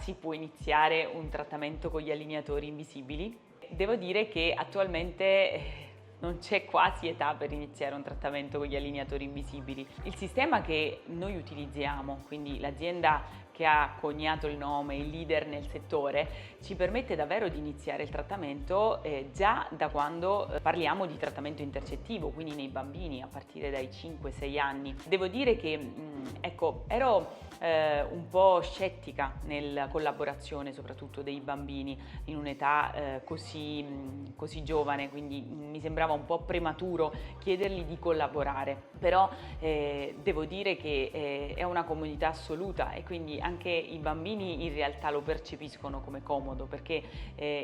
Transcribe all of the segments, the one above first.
si può iniziare un trattamento con gli allineatori invisibili? Devo dire che attualmente non c'è quasi età per iniziare un trattamento con gli allineatori invisibili. Il sistema che noi utilizziamo, quindi l'azienda che ha coniato il nome, il leader nel settore, ci permette davvero di iniziare il trattamento già da quando parliamo di trattamento intercettivo, quindi nei bambini a partire dai 5-6 anni. Devo dire che ero un po' scettica nella collaborazione soprattutto dei bambini in un'età così giovane, quindi mi sembrava un po' prematuro chiedergli di collaborare, però devo dire che è una comodità assoluta e quindi anche i bambini in realtà lo percepiscono come comodo, perché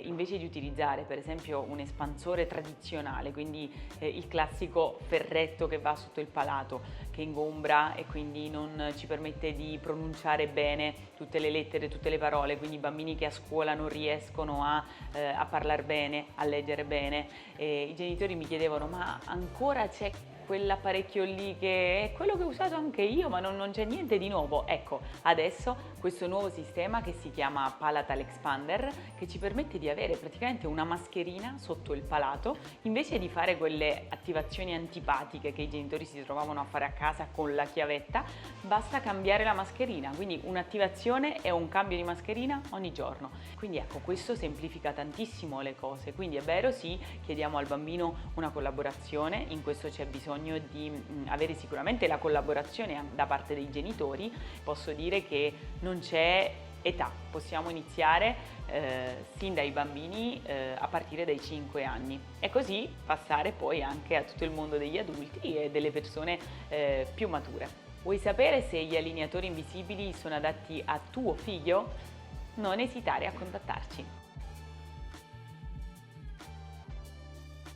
invece di utilizzare per esempio un espansore tradizionale, quindi il classico ferretto che va sotto il palato, che ingombra e quindi non ci permette di pronunciare bene tutte le lettere, tutte le parole, quindi i bambini che a scuola non riescono a parlare bene, a leggere bene, i genitori mi chiedevano: ma ancora c'è quell'apparecchio lì che è quello che ho usato anche io, ma non c'è niente di nuovo? Ecco, adesso questo nuovo sistema che si chiama Palatal Expander, che ci permette di avere praticamente una mascherina sotto il palato, invece di fare quelle attivazioni antipatiche che i genitori si trovavano a fare a casa con la chiavetta, basta cambiare la mascherina, quindi un'attivazione e un cambio di mascherina ogni giorno. Quindi ecco, questo semplifica tantissimo le cose, quindi è vero, sì, chiediamo al bambino una collaborazione, in questo c'è bisogno di avere sicuramente la collaborazione da parte dei genitori. Posso dire che non c'è età, possiamo iniziare sin dai bambini a partire dai 5 anni e così passare poi anche a tutto il mondo degli adulti e delle persone più mature. Vuoi sapere se gli allineatori invisibili sono adatti a tuo figlio? Non esitare a contattarci.